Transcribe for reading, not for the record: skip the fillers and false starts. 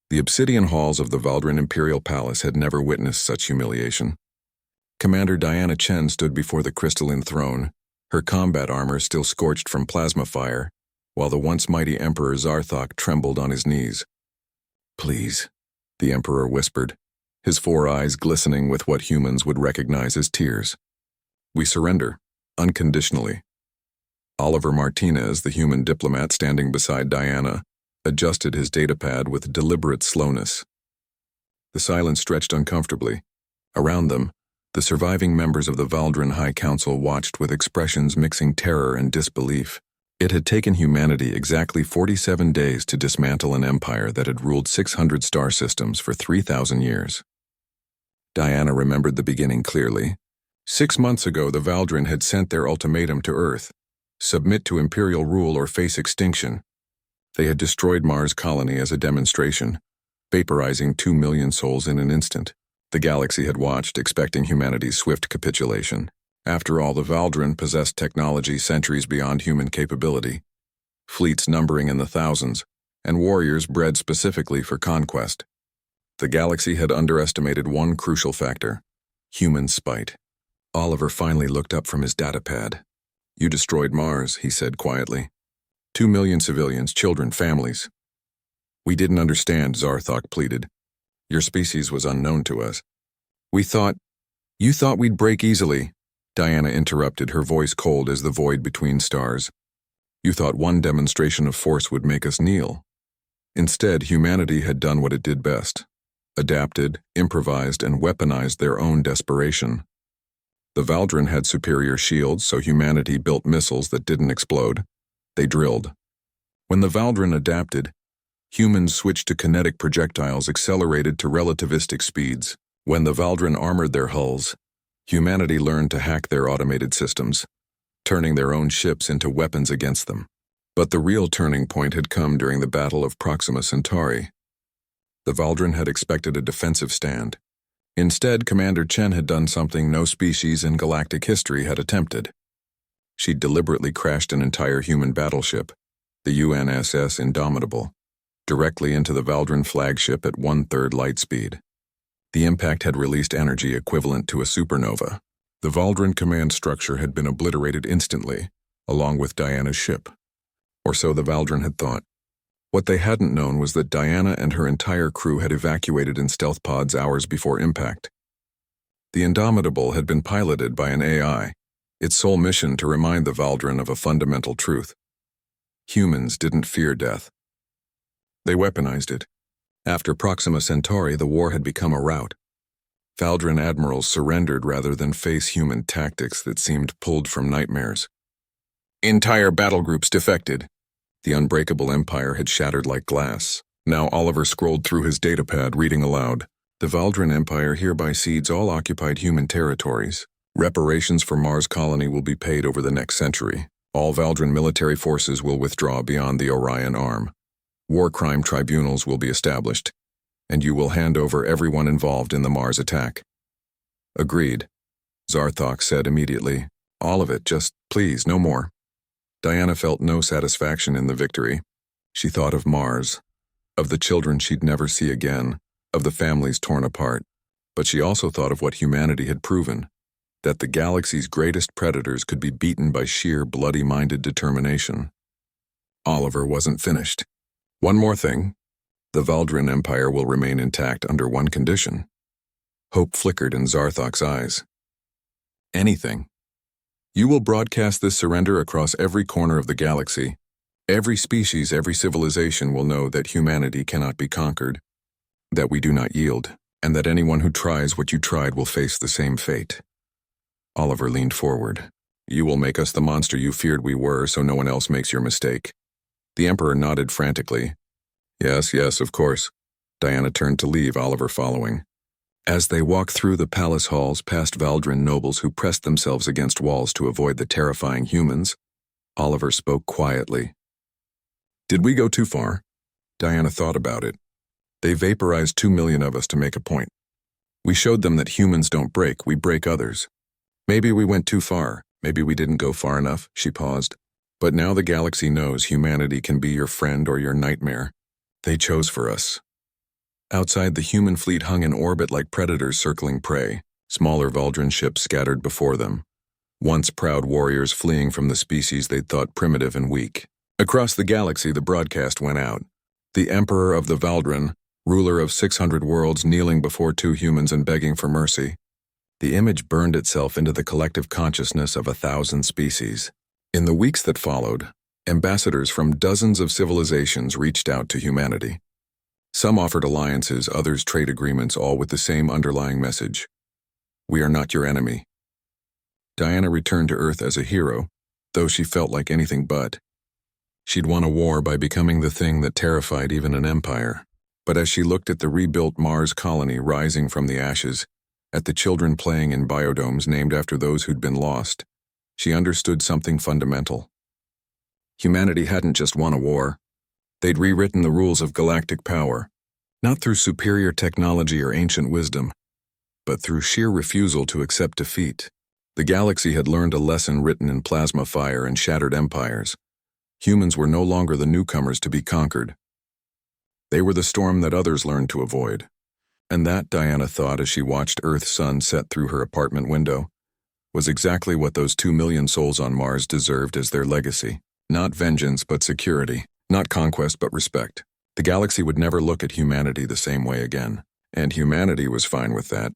The obsidian halls of the Valdrin Imperial Palace had never witnessed such humiliation. Commander Diana Chen stood before the crystalline throne, her combat armor still scorched from plasma fire, while the once mighty Emperor Zarthok trembled on his knees. "Please," the Emperor whispered, his 4 eyes glistening with what humans would recognize as tears. "We surrender, unconditionally." Oliver Martinez, the human diplomat standing beside Diana, adjusted his datapad with deliberate slowness. The silence stretched uncomfortably. Around them, the surviving members of the Valdrin High Council watched with expressions mixing terror and disbelief. It had taken humanity exactly 47 days to dismantle an empire that had ruled 600 star systems for 3,000 years. Diana remembered the beginning clearly. 6 months ago, the Valdrin had sent their ultimatum to Earth: submit to imperial rule or face extinction. They had destroyed Mars' colony as a demonstration, vaporizing 2 million souls in an instant. The galaxy had watched, expecting humanity's swift capitulation. After all, the Valdrin possessed technology centuries beyond human capability, fleets numbering in the thousands, and warriors bred specifically for conquest. The galaxy had underestimated one crucial factor: human spite. Oliver finally looked up from his datapad. "You destroyed Mars," he said quietly. 2 million civilians, children, families." "We didn't understand," Zarthok pleaded. "Your species was unknown to us. You thought we'd break easily," Diana interrupted, her voice cold as the void between stars. "You thought one demonstration of force would make us kneel." Instead, humanity had done what it did best: adapted, improvised, and weaponized their own desperation. The Valdrin had superior shields, so humanity built missiles that didn't explode. They drilled. When the Valdrin adapted, humans switched to kinetic projectiles accelerated to relativistic speeds. When the Valdrin armored their hulls, humanity learned to hack their automated systems, turning their own ships into weapons against them. But the real turning point had come during the Battle of Proxima Centauri. The Valdrin had expected a defensive stand. Instead, Commander Chen had done something no species in galactic history had attempted. She deliberately crashed an entire human battleship, the UNSS Indomitable, directly into the Valdrin flagship at 1/3 light speed. The impact had released energy equivalent to a supernova. The Valdrin command structure had been obliterated instantly, along with Diana's ship. Or so the Valdrin had thought. What they hadn't known was that Diana and her entire crew had evacuated in stealth pods hours before impact. The Indomitable had been piloted by an AI, its sole mission to remind the Valdrin of a fundamental truth: humans didn't fear death. They weaponized it. After Proxima Centauri, the war had become a rout. Valdrin admirals surrendered rather than face human tactics that seemed pulled from nightmares. Entire battle groups defected. The unbreakable empire had shattered like glass. Now Oliver scrolled through his datapad, reading aloud. "The Valdrin Empire hereby cedes all occupied human territories. Reparations for Mars colony will be paid over the next century. All Valdrin military forces will withdraw beyond the Orion Arm. War crime tribunals will be established, and you will hand over everyone involved in the Mars attack." "Agreed," Zarthok said immediately. "All of it, just please, no more." Diana felt no satisfaction in the victory. She thought of Mars, of the children she'd never see again, of the families torn apart. But she also thought of what humanity had proven: that the galaxy's greatest predators could be beaten by sheer bloody-minded determination. Oliver wasn't finished. "One more thing. The Valdrin Empire will remain intact under one condition." Hope flickered in Zarthok's eyes. "Anything. You will broadcast this surrender across every corner of the galaxy. Every species, every civilization will know that humanity cannot be conquered, that we do not yield, and that anyone who tries what you tried will face the same fate." Oliver leaned forward. "You will make us the monster you feared we were, so no one else makes your mistake." The Emperor nodded frantically. Yes, of course." Diana turned to leave, Oliver following. As they walked through the palace halls past Valdrin nobles who pressed themselves against walls to avoid the terrifying humans, Oliver spoke quietly. "Did we go too far?" Diana thought about it. "They vaporized 2 million of us to make a point. We showed them that humans don't break, we break others. Maybe we went too far, maybe we didn't go far enough," she paused. "But now the galaxy knows humanity can be your friend or your nightmare. They chose for us." Outside, the human fleet hung in orbit like predators circling prey, smaller Valdran ships scattered before them, once proud warriors fleeing from the species they'd thought primitive and weak. Across the galaxy, the broadcast went out. The Emperor of the Valdran, ruler of 600 worlds, kneeling before two humans and begging for mercy. The image burned itself into the collective consciousness of 1,000 species. In the weeks that followed, ambassadors from dozens of civilizations reached out to humanity. Some offered alliances, others trade agreements, all with the same underlying message: we are not your enemy. Diana returned to Earth as a hero, though she felt like anything but. She'd won a war by becoming the thing that terrified even an empire. But as she looked at the rebuilt Mars colony rising from the ashes, at the children playing in biodomes named after those who'd been lost, she understood something fundamental. Humanity hadn't just won a war. They'd rewritten the rules of galactic power, not through superior technology or ancient wisdom, but through sheer refusal to accept defeat. The galaxy had learned a lesson written in plasma fire and shattered empires. Humans were no longer the newcomers to be conquered. They were the storm that others learned to avoid. And that, Diana thought as she watched Earth's sun set through her apartment window, was exactly what those 2 million souls on Mars deserved as their legacy. Not vengeance, but security. Not conquest, but respect. The galaxy would never look at humanity the same way again. And humanity was fine with that.